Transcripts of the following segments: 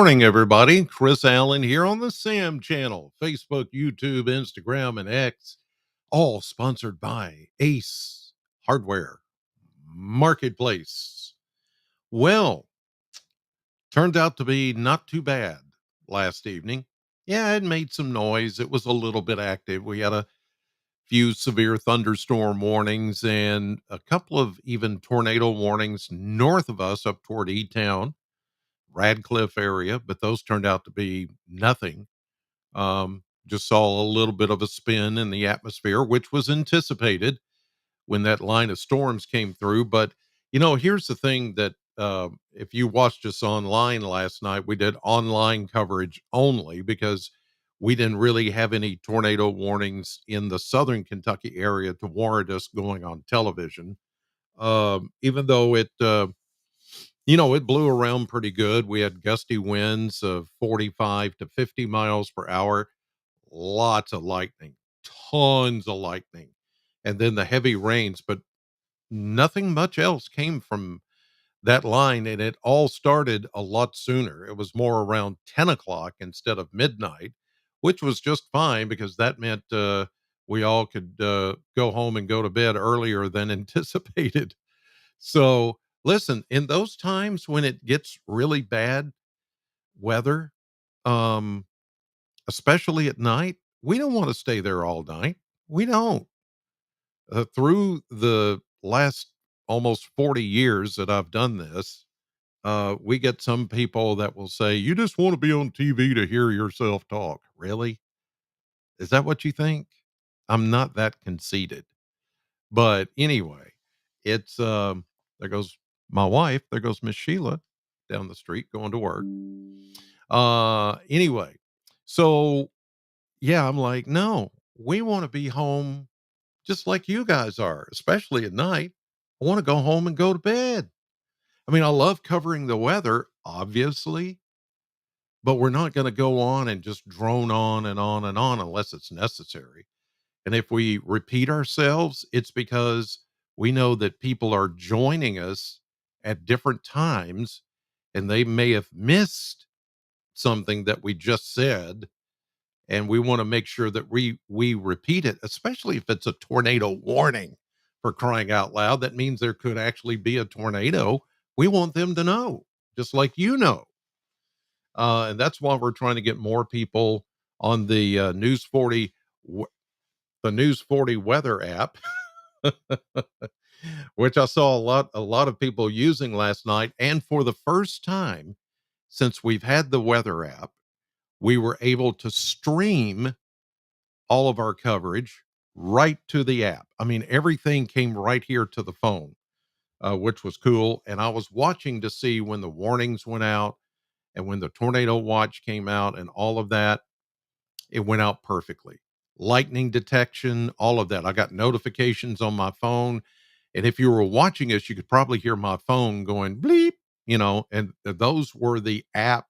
morning, everybody. Chris Allen here on the Sam channel, Facebook, YouTube, Instagram, and X, all sponsored by Ace Hardware Marketplace. Well, turned out to be not too bad last evening. Yeah, it made some noise. It was a little bit active. We had a few severe thunderstorm warnings and a couple of even tornado warnings north of us up toward E-Town, Radcliffe area, but those turned out to be nothing. Just saw a little bit of a spin in the atmosphere, which was anticipated when that line of storms came through. But, here's the thing that if you watched us online last night, we did online coverage only because we didn't really have any tornado warnings in the southern Kentucky area to warrant us going on television. Even though it blew around pretty good. We had gusty winds of 45 to 50 miles per hour, lots of lightning, tons of lightning, and then the heavy rains, but nothing much else came from that line. And it all started a lot sooner. It was more around 10 o'clock instead of midnight, which was just fine because that meant we all could go home and go to bed earlier than anticipated. So, listen, in those times when it gets really bad weather, um, especially at night, we don't want to stay there all night. We don't. Through the last almost 40 years that I've done this, we get some people that will say, "You just want to be on TV to hear yourself talk." Really? Is that what you think? I'm not that conceited. But anyway, it's there goes my wife, there goes Miss Sheila down the street going to work. Anyway, so yeah, I'm like, no, we want to be home just like you guys are, especially at night. I want to go home and go to bed. I mean, I love covering the weather, obviously, but we're not going to go on and just drone on and on and on unless it's necessary. And if we repeat ourselves, it's because we know that people are joining us at different times and they may have missed something that we just said. And we want to make sure that we repeat it, especially if it's a tornado warning, for crying out loud. That means there could actually be a tornado. We want them to know, just like and that's why we're trying to get more people on the News 40, the News 40 weather app, which I saw a lot of people using last night. And for the first time since we've had the weather app, we were able to stream all of our coverage right to the app. I mean, everything came right here to the phone, which was cool. And I was watching to see when the warnings went out and when the tornado watch came out and all of that. It went out perfectly. Lightning detection, all of that. I got notifications on my phone. And if you were watching us, you could probably hear my phone going bleep, and those were the app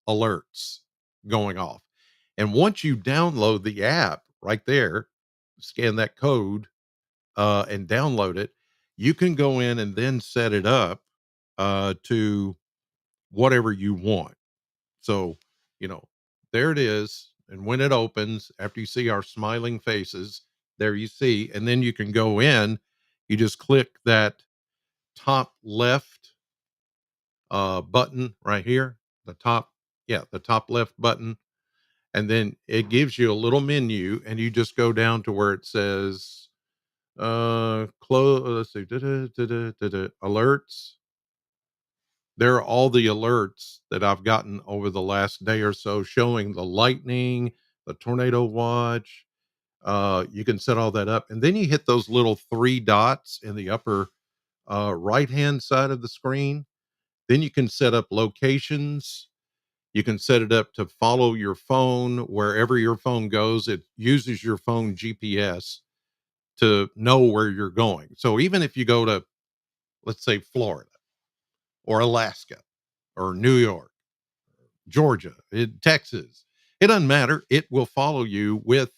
alerts going off. And once you download the app right there, scan that code and download it, you can go in and then set it up to whatever you want. So, you know, there it is. And when it opens, after you see our smiling faces, there you see, and then you can go in, you just click that top left button right here, the top left button. And then it gives you a little menu and you just go down to where it says, close, let's see, alerts. There are all the alerts that I've gotten over the last day or so showing the lightning, the tornado watch. You can set all that up. And then you hit those little three dots in the upper right hand side of the screen. Then you can set up locations. You can set it up to follow your phone wherever your phone goes. It uses your phone GPS to know where you're going. So even if you go to, let's say, Florida or Alaska or New York, Georgia, Texas, it doesn't matter. It will follow you with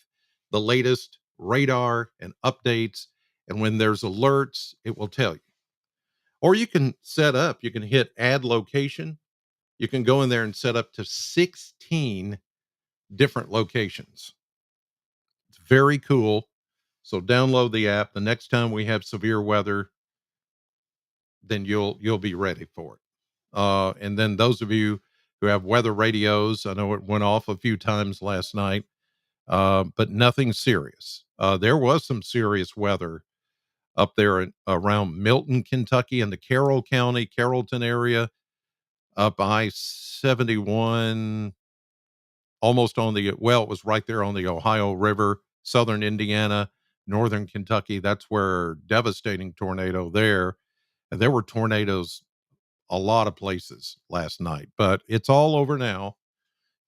the latest radar and updates. And when there's alerts, it will tell you. Or you can set up, you can hit add location. You can go in there and set up to 16 different locations. It's very cool. So download the app. The next time we have severe weather, then you'll be ready for it. And then those of you who have weather radios, I know it went off a few times last night, but nothing serious. There was some serious weather up there around Milton, Kentucky, and the Carroll County, Carrollton area, up I-71, almost on the well, it was right there on the Ohio River, southern Indiana, northern Kentucky. That's where devastating tornado there. And there were tornadoes a lot of places last night, but it's all over now.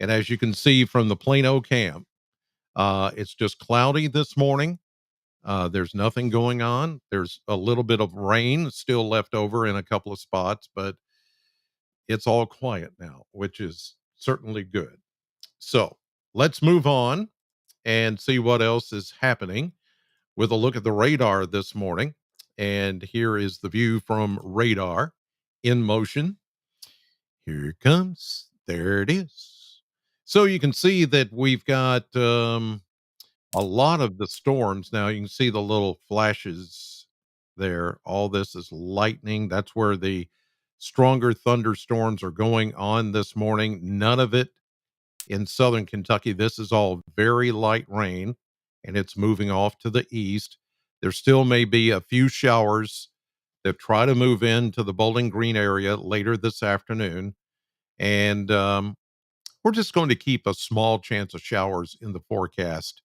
And as you can see from the Plano camp, it's just cloudy this morning. There's nothing going on. There's a little bit of rain still left over in a couple of spots, but it's all quiet now, which is certainly good. So let's move on and see what else is happening with a look at the radar this morning. And here is the view from radar in motion. Here it comes. There it is. So you can see that we've got a lot of the storms now. You can see the little flashes there. All this is lightning. That's where the stronger thunderstorms are going on this morning. None of it in southern Kentucky. This is all very light rain, and it's moving off to the east. There still may be a few showers that try to move into the Bowling Green area later this afternoon. And we're just going to keep a small chance of showers in the forecast,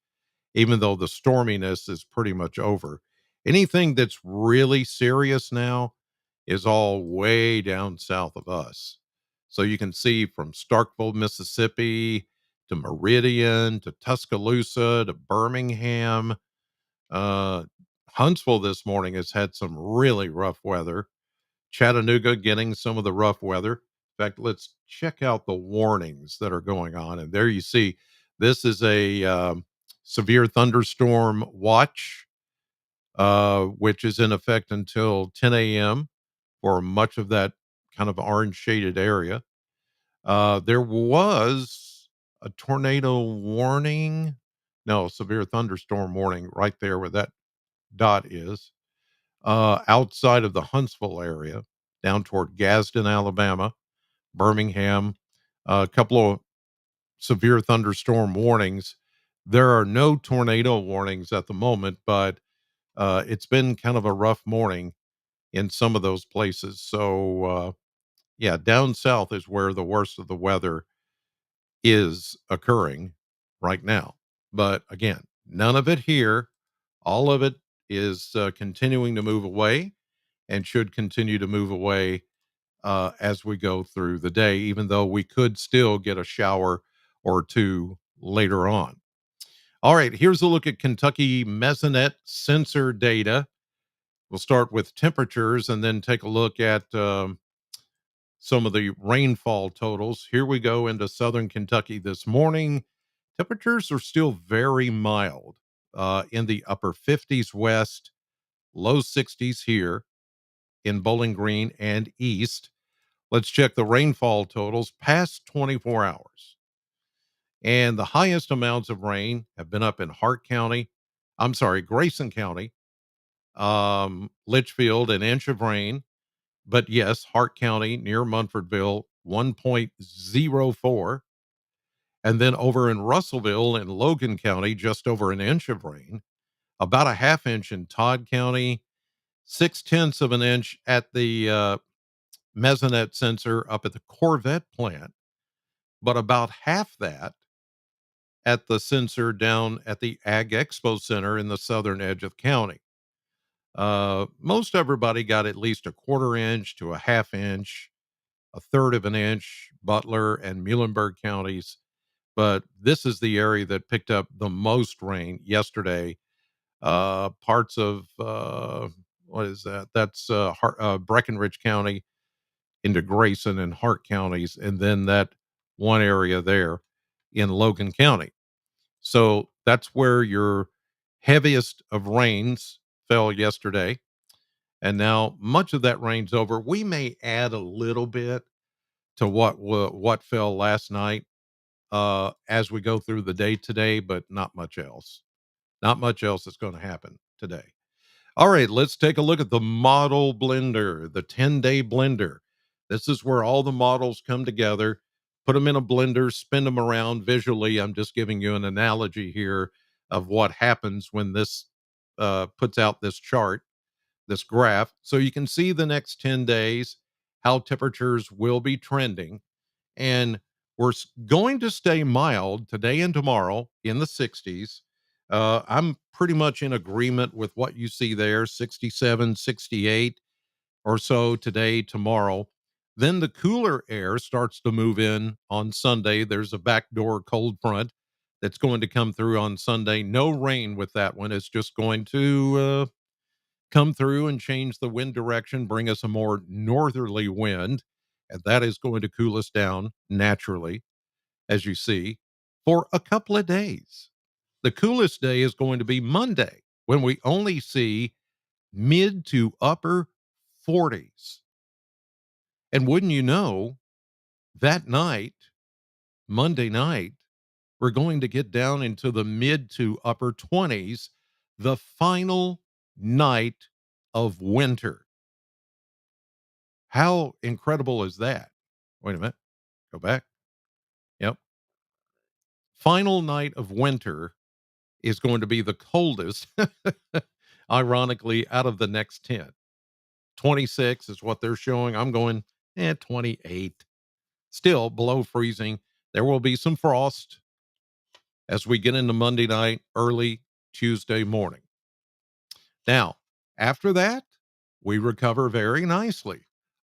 even though the storminess is pretty much over. Anything that's really serious now is all way down south of us. So you can see from Starkville, Mississippi to Meridian to Tuscaloosa to Birmingham. Uh, Huntsville this morning has had some really rough weather. Chattanooga getting some of the rough weather. In fact, let's check out the warnings that are going on. And there you see, this is a severe thunderstorm watch, which is in effect until 10 a.m. for much of that kind of orange shaded area. There was a tornado warning, no, severe thunderstorm warning right there where that dot is, outside of the Huntsville area, down toward Gadsden, Alabama, Birmingham, a couple of severe thunderstorm warnings. There are no tornado warnings at the moment, but it's been kind of a rough morning in some of those places. So, yeah, down south is where the worst of the weather is occurring right now. But again, none of it here. All of it is continuing to move away and should continue to move away as we go through the day, even though we could still get a shower or two later on. All right, here's a look at Kentucky Mesonet sensor data. We'll start with temperatures and then take a look at some of the rainfall totals. Here we go into southern Kentucky this morning. Temperatures are still very mild in the upper 50s west, low 60s here in Bowling Green and east. Let's check the rainfall totals past 24 hours. And the highest amounts of rain have been up in Hart County. I'm sorry, Grayson County, Litchfield, an inch of rain. But yes, Hart County near Munfordville, 1.04. And then over in Russellville and Logan County, just over an inch of rain, about a half inch in Todd County, 6/10 of an inch at the Mesonet sensor up at the Corvette plant, but about half that at the sensor down at the Ag Expo Center in the southern edge of the county. Most everybody got at least a quarter inch to a half inch, a third of an inch, Butler and Muhlenberg counties. But this is the area that picked up the most rain yesterday. Parts of, what is that? That's Breckinridge County into Grayson and Hart counties, and then that one area there in Logan County. So that's where your heaviest of rains fell yesterday. And now much of that rain's over. We may add a little bit to what fell last night, as we go through the day today, but not much else. Not much else is going to happen today. All right, let's take a look at the model blender, the 10-day blender. This is where all the models come together, put them in a blender, spin them around visually. I'm just giving you an analogy here of what happens when this puts out this chart, this graph. So you can see the next 10 days, how temperatures will be trending. And we're going to stay mild today and tomorrow in the 60s. I'm pretty much in agreement with what you see there, 67, 68 or so today, tomorrow. Then the cooler air starts to move in on Sunday. There's a backdoor cold front that's going to come through on Sunday. No rain with that one. It's just going to come through and change the wind direction, bring us a more northerly wind. And that is going to cool us down naturally, as you see, for a couple of days. The coolest day is going to be Monday when we only see mid to upper 40s. And wouldn't you know, that night, Monday night, we're going to get down into the mid to upper 20s, the final night of winter. How incredible is that? Wait a minute. Go back. Yep. Final night of winter is going to be the coldest, ironically, out of the next 10. 26 is what they're showing. I'm going, 28. Still below freezing. There will be some frost as we get into Monday night, early Tuesday morning. Now, after that, we recover very nicely.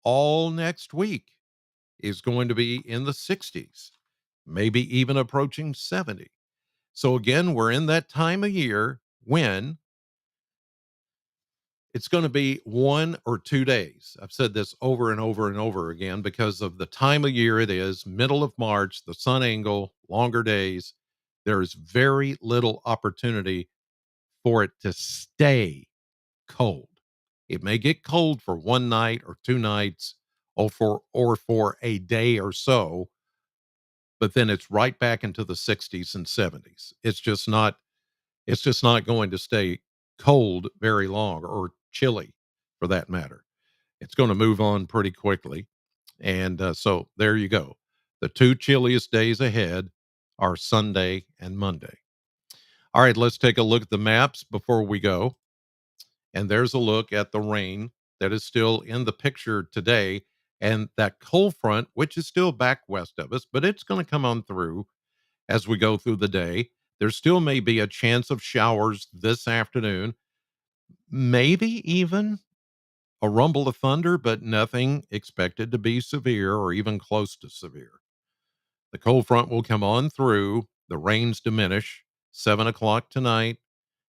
All next week is going to be in the 60s, maybe even approaching 70. So again, we're in that time of year when it's going to be 1 or 2 days. I've said this over and over and over again because of the time of year it is, middle of March, the sun angle, longer days. There's very little opportunity for it to stay cold. It may get cold for one night or 2 nights or for a day or so, but then it's right back into the 60s and 70s. It's just not going to stay cold very long, or chilly for that matter. It's going to move on pretty quickly. And so there you go. The two chilliest days ahead are Sunday and Monday. All right, let's take a look at the maps before we go. And there's a look at the rain that is still in the picture today. And that cold front, which is still back west of us, but it's going to come on through as we go through the day. There still may be a chance of showers this afternoon, maybe even a rumble of thunder, but nothing expected to be severe or even close to severe. The cold front will come on through. The rains diminish. 7 o'clock tonight.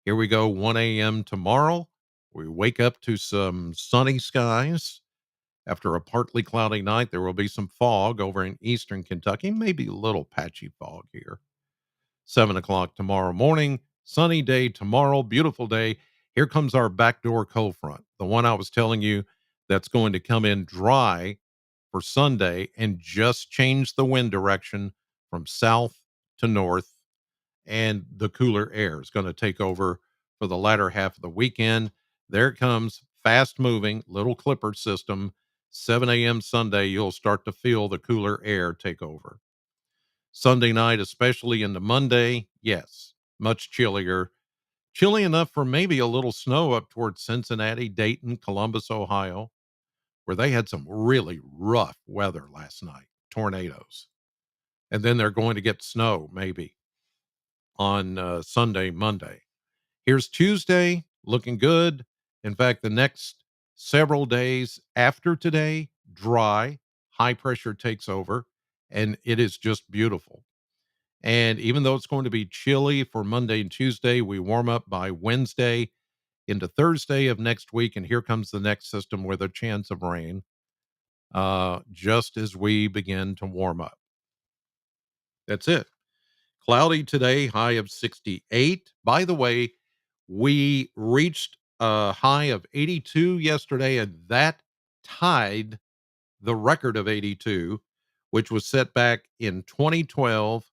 Here we go. 1 a.m. tomorrow. We wake up to some sunny skies. After a partly cloudy night, there will be some fog over in eastern Kentucky, maybe a little patchy fog here. 7 o'clock tomorrow morning. Sunny day tomorrow. Beautiful day. Here comes our backdoor cold front, the one I was telling you that's going to come in dry for Sunday and just change the wind direction from south to north. And the cooler air is going to take over for the latter half of the weekend. There it comes, fast moving little clipper system. 7 a.m. Sunday, you'll start to feel the cooler air take over. Sunday night, especially into Monday, yes, much chillier. Chilly enough for maybe a little snow up towards Cincinnati, Dayton, Columbus, Ohio, where they had some really rough weather last night, tornadoes. And then they're going to get snow maybe on Sunday, Monday. Here's Tuesday, looking good. In fact, the next several days after today, dry, high pressure takes over, and it is just beautiful. And even though it's going to be chilly for Monday and Tuesday, we warm up by Wednesday into Thursday of next week. And here comes the next system with a chance of rain just as we begin to warm up. That's it. Cloudy today, high of 68. By the way, we reached a high of 82 yesterday, and that tied the record of 82 which was set back in 2012.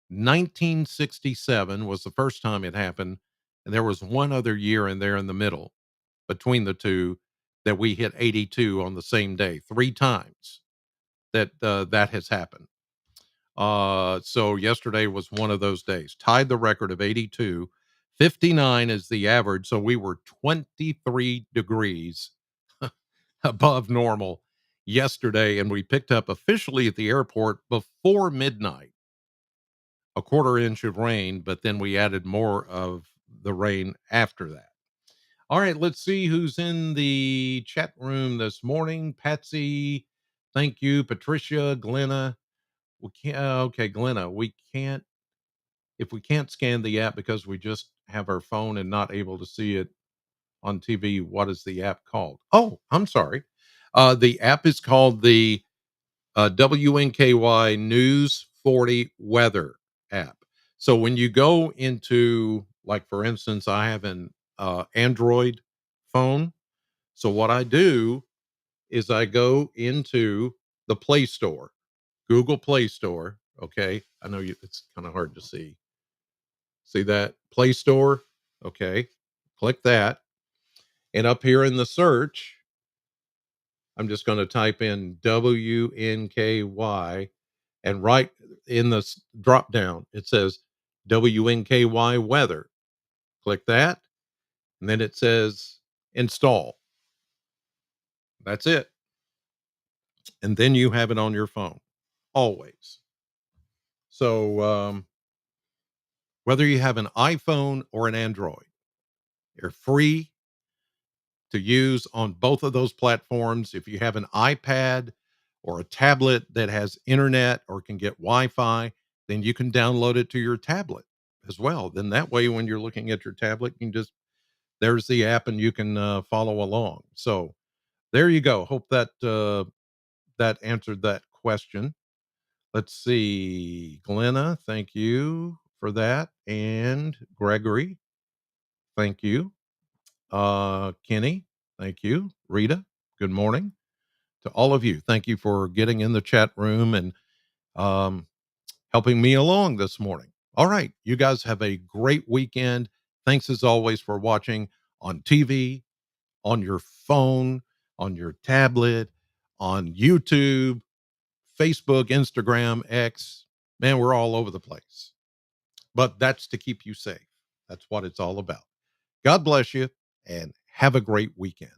1967 was the first time it happened, and there was one other year in there in the middle between the two that we hit 82 on the same day. Three times that that has happened. So yesterday was one of those days. Tied the record of 82. 59 is the average, so we were 23 degrees above normal yesterday, and we picked up officially at the airport before midnight a quarter inch of rain, but then we added more of the rain after that. All right, let's see who's in the chat room this morning. Patsy, thank you. Patricia, Glenna. We can't, okay, Glenna, we can't, if we can't scan the app because we just have our phone and not able to see it on TV, what is the app called? Oh, I'm sorry. The app is called the WNKY News 40 Weather app. So when you go into, like, for instance, I have an Android phone. So what I do is I go into the Play Store, Google Play Store. Okay. I know you, it's kind of hard to see. See that Play Store? Okay. Click that. And up here in the search, I'm just going to type in WNKY, and right in the drop down, it says WNKY weather. Click that. And then it says install. That's it. And then you have it on your phone always. So, whether you have an iPhone or an Android, they're free to use on both of those platforms. If you have an iPad or a tablet that has internet or can get Wi-Fi, then you can download it to your tablet as well. Then that way, when you're looking at your tablet, you can just, there's the app and you can follow along. So there you go. Hope that that answered that question. Let's see, Glenna, thank you for that, and Gregory, thank you. Kenny, thank you. Rita, good morning to all of you. Thank you for getting in the chat room and um, helping me along this morning. All right, you guys have a great weekend. Thanks as always for watching on TV, on your phone, on your tablet, on YouTube, Facebook, Instagram, X. Man, we're all over the place. But that's to keep you safe. That's what it's all about. God bless you and have a great weekend.